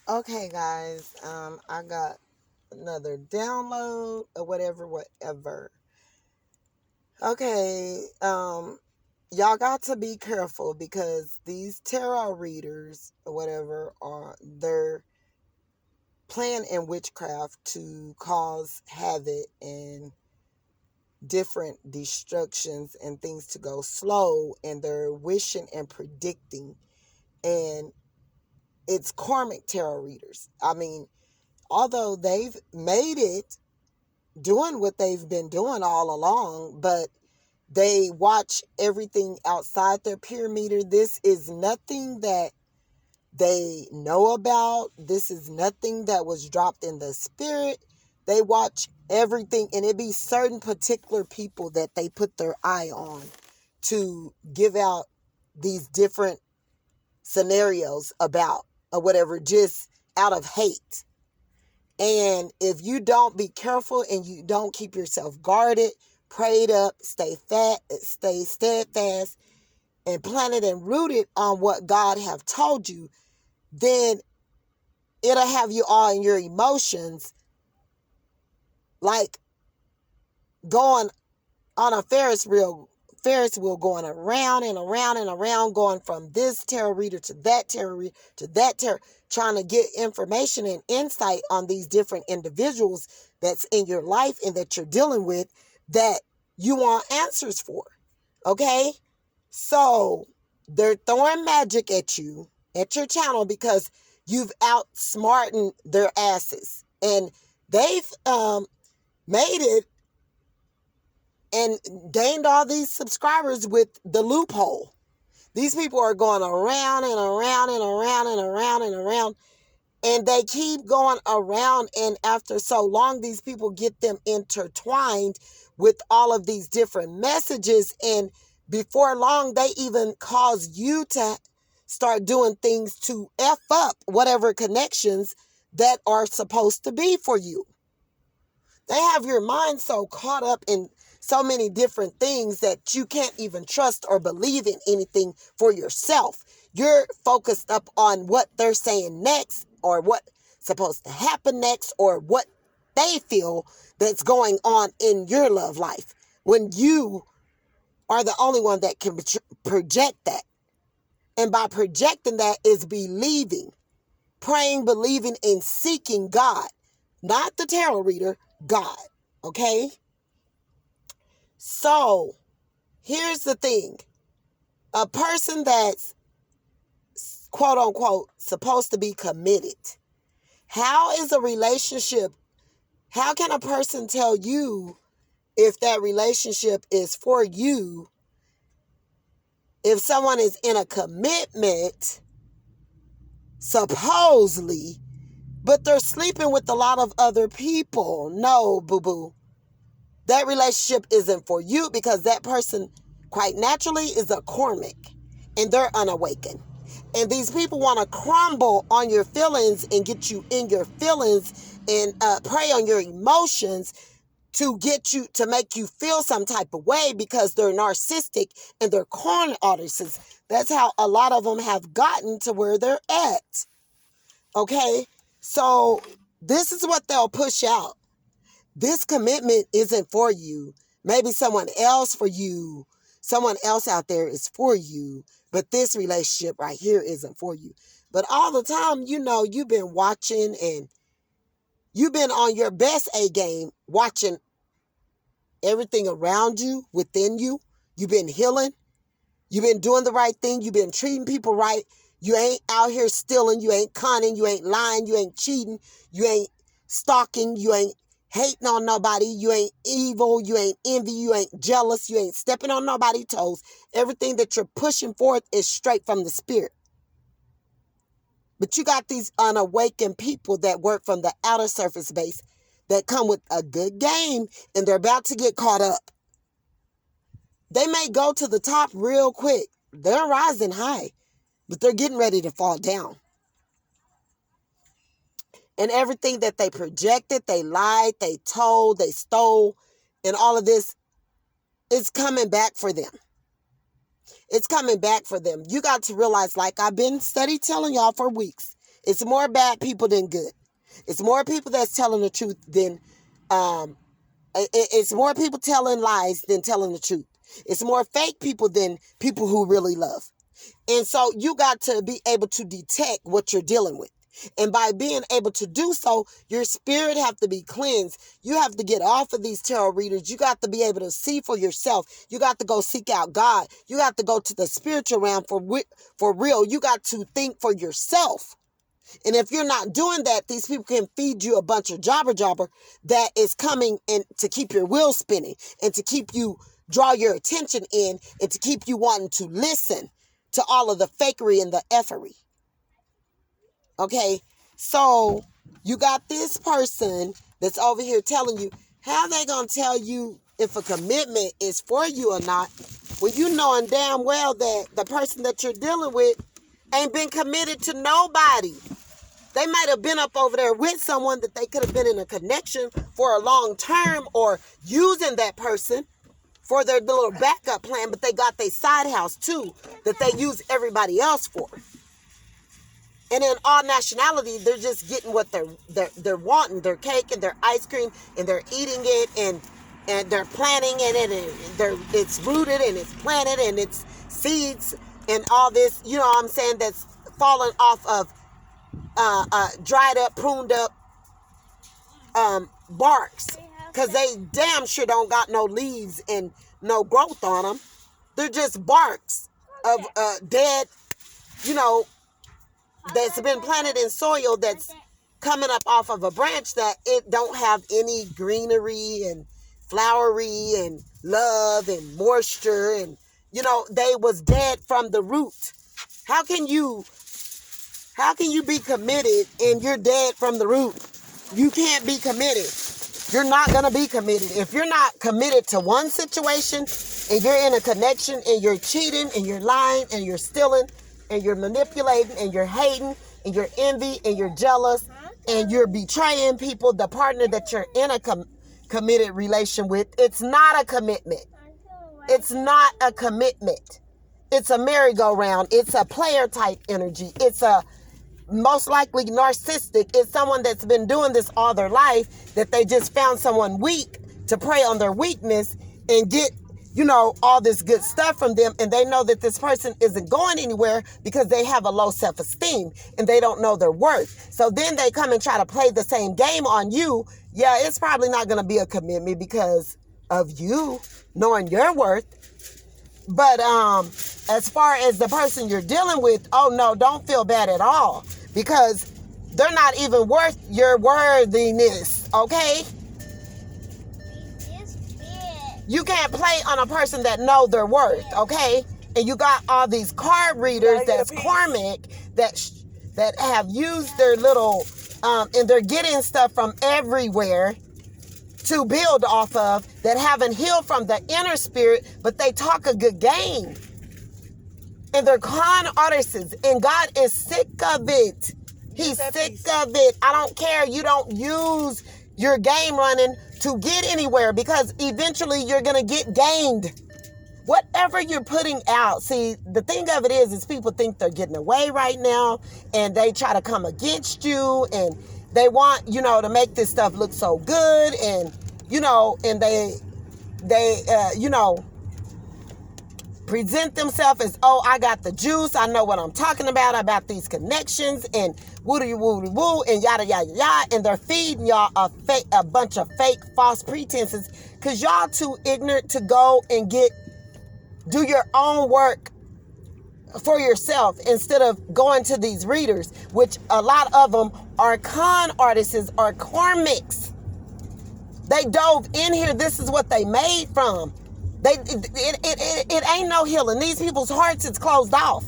Okay, guys. I got another download or whatever. Okay. Y'all got to be careful because these tarot readers or whatever they're playing in witchcraft to cause havoc and different destructions and things to go slow, and they're wishing and predicting, and it's karmic tarot readers. I mean, although they've made it doing what they've been doing all along, but they watch everything outside their pyramid. This is nothing that they know about. This is nothing that was dropped in the spirit. They watch everything, and it be certain particular people that they put their eye on to give out these different scenarios about or whatever, just out of hate. And if you don't be careful and you don't keep yourself guarded, prayed up, stay steadfast, and planted and rooted on what God have told you, then it'll have you all in your emotions like going on a Ferris wheel going around and around and around, going from this tarot reader to that tarot reader to that tarot, trying to get information and insight on these different individuals that's in your life and that you're dealing with that you want answers for. Okay? So they're throwing magic at you, at your channel, because you've outsmarted their asses. And they've made it and gained all these subscribers with the loophole. These people are going around and around and around and around and around, and they keep going around. And after so long, these people get them intertwined with all of these different messages. And before long, they even cause you to start doing things to F up whatever connections that are supposed to be for you. They have your mind so caught up in so many different things that you can't even trust or believe in anything for yourself. You're focused up on what they're saying next, or what's supposed to happen next, or what they feel that's going on in your love life, when you are the only one that can project that. And by projecting that is believing, praying, believing, and seeking God, not the tarot reader, God. Okay? So, here's the thing. A person that's quote unquote supposed to be committed. How is a relationship? How can a person tell you if that relationship is for you if someone is in a commitment, supposedly, but they're sleeping with a lot of other people? No, boo-boo. That relationship isn't for you, because that person, quite naturally, is a karmic, and they're unawakened. And these people want to crumble on your feelings and get you in your feelings and prey on your emotions to get you to make you feel some type of way, because they're narcissistic and they're corn artists. That's how a lot of them have gotten to where they're at. Okay? So this is what they'll push out. This commitment isn't for you. Maybe someone else for you. Someone else out there is for you. But this relationship right here isn't for you. But all the time, you've been watching, and you've been on your best A game, watching everything around you, within you. You've been healing. You've been doing the right thing. You've been treating people right. You ain't out here stealing. You ain't conning. You ain't lying. You ain't cheating. You ain't stalking. You ain't hating on nobody. You ain't evil. You ain't envy. You ain't jealous. You ain't stepping on nobody's toes. Everything that you're pushing forth is straight from the spirit. But you got these unawakened people that work from the outer surface base that come with a good game, and they're about to get caught up. They may go to the top real quick. They're rising high, but they're getting ready to fall down. And everything that they projected, they lied, they told, they stole, and all of this is coming back for them. It's coming back for them. You got to realize, like I've been steady telling y'all for weeks, It's more bad people than good. It's more people that's telling the truth than, it's more people telling lies than telling the truth. It's more fake people than people who really love. And so you got to be able to detect what you're dealing with. And by being able to do so, your spirit have to be cleansed. You have to get off of these tarot readers. You got to be able to see for yourself. You got to go seek out God. You got to go to the spiritual realm for real. You got to think for yourself. And if you're not doing that, these people can feed you a bunch of jobber that is coming in to keep your wheels spinning and to keep you draw your attention in and to keep you wanting to listen to all of the fakery and the effery. Okay, so you got this person that's over here telling you, how they gonna tell you if a commitment is for you or not when you knowing damn well that the person that you're dealing with ain't been committed to nobody. They might have been up over there with someone that they could have been in a connection for a long term or using that person for their little backup plan, but they got their side house too that they use everybody else for. And in all nationality, they're just getting what they're wanting, their cake and their ice cream, and they're eating it, and they're planting it, and it's rooted and it's planted and it's seeds and all this, you know what I'm saying, that's fallen off of dried up, pruned up barks, because they damn sure don't got no leaves and no growth on them. They're just barks of dead, you know, that's been planted in soil that's coming up off of a branch that it don't have any greenery and flowery and love and moisture, and you know, they was dead from the root. How can you be committed and you're dead from the root? You can't be committed. You're not going to be committed. If you're not committed to one situation and you're in a connection and you're cheating and you're lying and you're stealing and you're manipulating and you're hating and you're envy and you're jealous and you're betraying people, the partner that you're in a committed relation with, it's not a commitment. It's not a commitment. It's a merry-go-round. It's a player type energy. It's a most likely narcissistic. It's someone that's been doing this all their life, that they just found someone weak to prey on their weakness and get, you know, all this good stuff from them. And they know that this person isn't going anywhere because they have a low self-esteem and they don't know their worth. So then they come and try to play the same game on you. Yeah, it's probably not going to be a commitment because of you knowing your worth. But as far as the person you're dealing with, oh no, don't feel bad at all, because they're not even worth your worthiness, okay? You can't play on a person that know their worth, okay? And you got all these card readers that's karmic that have used their little, and they're getting stuff from everywhere to build off of, that haven't healed from the inner spirit, but they talk a good game. And they're con artists, and God is sick of it. He's sick of it. I don't care. You don't use your game running to get anywhere, because eventually you're going to get gamed. Whatever you're putting out. See, the thing of it is people think they're getting away right now, and they try to come against you, and they want, you know, to make this stuff look so good, and, you know, and they you know, present themselves as, oh, I got the juice. I know what I'm talking about these connections, and woody woody woo, and yada yada yada, and they're feeding y'all a bunch of fake, false pretenses, because y'all too ignorant to go and do your own work for yourself instead of going to these readers, which a lot of them are con artists or karmics. They dove in here. This is what they made from. It ain't no healing. These people's hearts is closed off.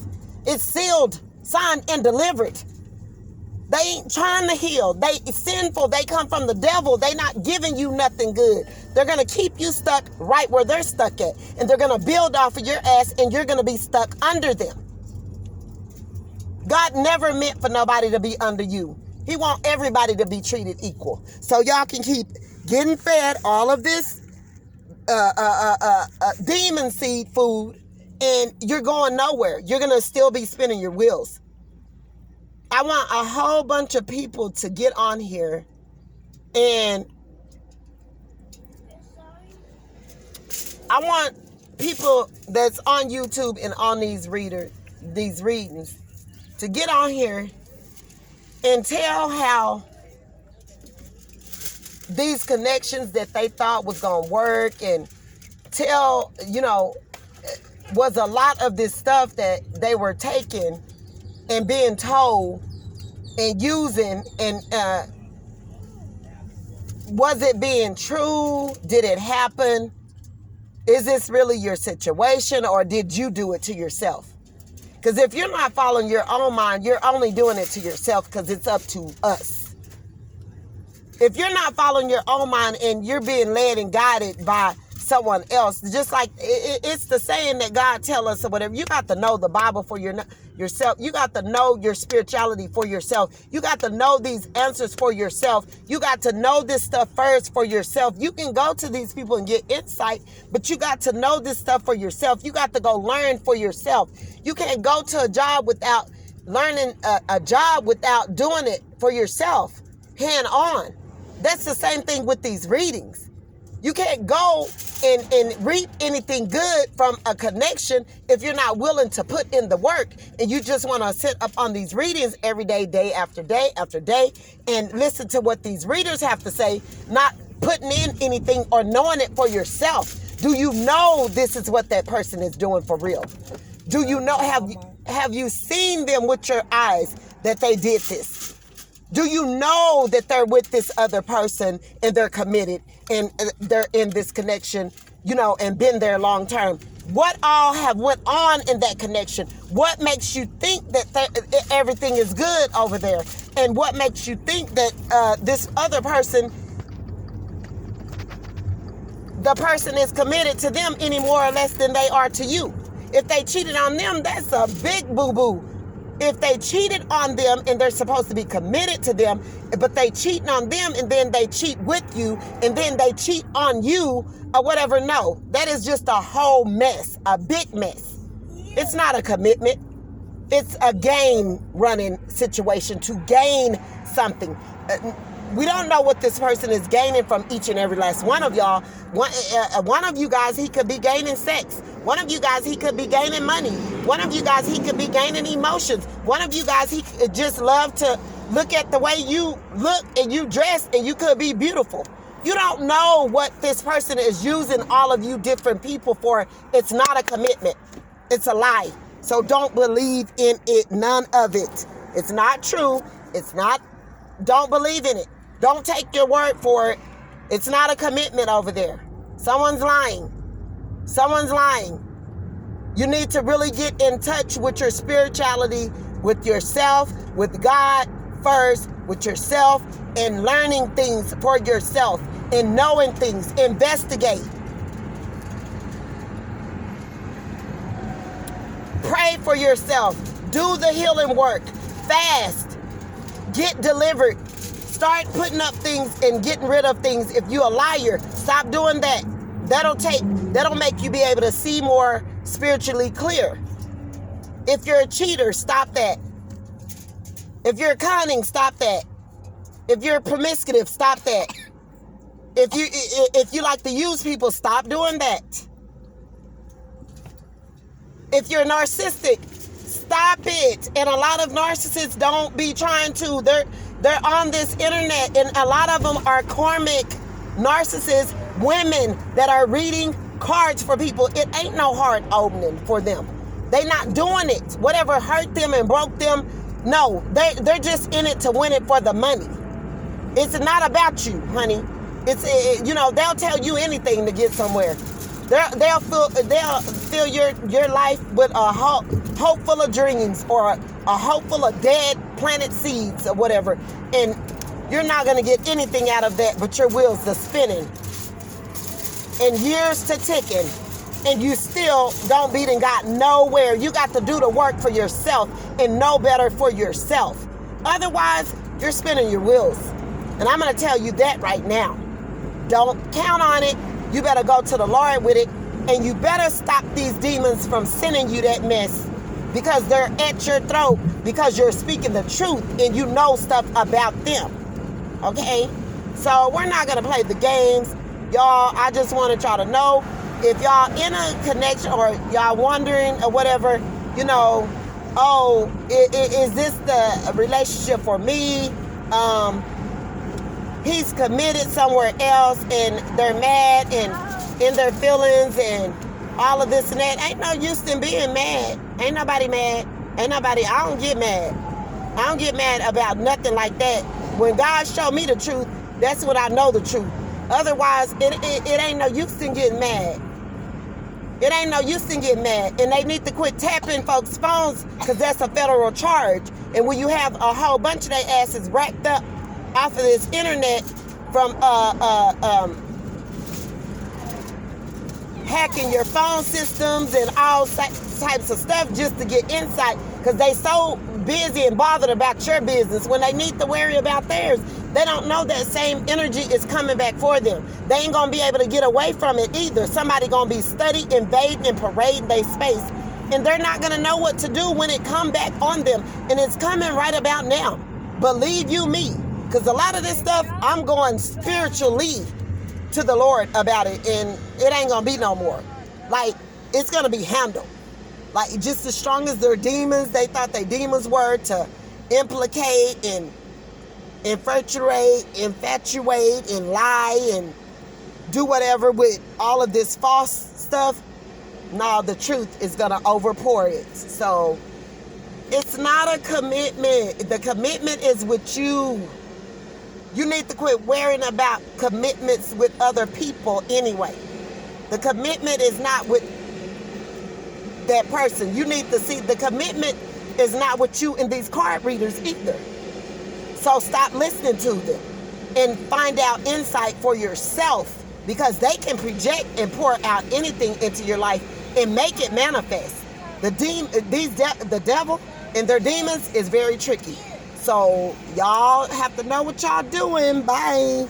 It's sealed, signed, and delivered. They ain't trying to heal. They sinful. They come from the devil. They not giving you nothing good. They're going to keep you stuck right where they're stuck at. And they're going to build off of your ass, and you're going to be stuck under them. God never meant for nobody to be under you. He want everybody to be treated equal. So y'all can keep getting fed all of this demon seed food, and you're going nowhere. You're going to still be spinning your wheels. I want a whole bunch of people to get on here, and I want people that's on YouTube and on these readings to get on here and tell how these connections that they thought was going to work, and tell, was a lot of this stuff that they were taking and being told and using, and was it being true? Did it happen? Is this really your situation, or did you do it to yourself? Because if you're not following your own mind, you're only doing it to yourself, because it's up to us. If you're not following your own mind and you're being led and guided by someone else, just like it's the saying that God tell us or whatever, you got to know the Bible for yourself. You got to know your spirituality for yourself. You got to know these answers for yourself. You got to know this stuff first for yourself. You can go to these people and get insight, but you got to know this stuff for yourself. You got to go learn for yourself. You can't go to a job without learning a job, without doing it for yourself, hand on. That's the same thing with these readings. You can't go and reap anything good from a connection if you're not willing to put in the work, and you just want to sit up on these readings every day, day after day after day, and listen to what these readers have to say, not putting in anything or knowing it for yourself. Do you know this is what that person is doing for real? Do you know, have you seen them with your eyes that they did this? Do you know that they're with this other person and they're committed and they're in this connection, and been there long term? What all have went on in that connection? What makes you think that everything is good over there? And what makes you think that this other person, the person is committed to them any more or less than they are to you? If they cheated on them, that's a big boo-boo. If they cheated on them and they're supposed to be committed to them, but they cheat on them and then they cheat with you and then they cheat on you or whatever, no. That is just a whole mess, a big mess. It's not a commitment. It's a game running situation to gain something. We don't know what this person is gaining from each and every last one of y'all. One of you guys, he could be gaining sex. One of you guys, he could be gaining money. One of you guys, he could be gaining emotions. One of you guys, he just love to look at the way you look and you dress, and you could be beautiful. You don't know what this person is using all of you different people for. It's not a commitment. It's a lie. So don't believe in it, none of it. It's not true. Don't believe in it. Don't take your word for it. It's not a commitment over there. Someone's lying. Someone's lying. You need to really get in touch with your spirituality, with yourself, with God first, with yourself, and learning things for yourself, and knowing things. Investigate. Pray for yourself. Do the healing work. Fast. Get delivered. Start putting up things and getting rid of things. If you're a liar, stop doing that. That'll make you be able to see more spiritually clear. If you're a cheater, stop that. If you're cunning, stop that. If you're promiscuous, stop that. If you like to use people, stop doing that. If you're narcissistic, stop it. And a lot of narcissists don't be trying to. They're on this internet, and a lot of them are karmic narcissists, women that are reading cards for people. It ain't no heart opening for them. They not doing it. Whatever hurt them and broke them, no. They're just in it to win it for the money. It's not about you, honey. They'll tell you anything to get somewhere. They'll fill your life with a hope full of dreams, or a hope full of dead planted seeds or whatever, and you're not going to get anything out of that but your wheels are spinning and years to ticking, and you still don't beat and got nowhere. You got to do the work for yourself and know better for yourself. Otherwise, you're spinning your wheels, and I'm going to tell you that right now. Don't count on it. You better go to the Lord with it, and you better stop these demons from sending you that mess. because they're at your throat because you're speaking the truth and you know stuff about them. Okay? So we're not going to play the games. Y'all, I just wanted y'all to know, if y'all in a connection or y'all wondering or whatever, you know, oh, is this the relationship for me? He's committed somewhere else and they're mad and in their feelings and all of this and that. Ain't no use in being mad. Ain't nobody mad. I don't get mad. I don't get mad about nothing like that. When God showed me the truth, that's when I know the truth. Otherwise, it ain't no use in getting mad. It ain't no use in getting mad. And they need to quit tapping folks' phones because that's a federal charge. And when you have a whole bunch of their asses racked up off of this internet from hacking your phone systems and all types of stuff just to get insight because they so busy and bothered about your business when they need to worry about theirs. They don't know that same energy is coming back for them. They ain't gonna be able to get away from it either. Somebody gonna be studying, invading, and parading their space, and they're not gonna know what to do when it come back on them. And it's coming right about now. Believe you me, because a lot of this stuff, I'm going spiritually to the Lord about it, and it ain't gonna be no more. Like, it's gonna be handled. Like, just as strong as their demons, they thought their demons were to implicate and infatuate and lie and do whatever with all of this false stuff. No, the truth is gonna overpour it. So it's not a commitment. The commitment is with you. You need to quit worrying about commitments with other people anyway. The commitment is not with that person. You need to see the commitment is not with you and these card readers either. So stop listening to them and find out insight for yourself, because they can project and pour out anything into your life and make it manifest. The devil and their demons is very tricky. So y'all have to know what y'all doing. Bye.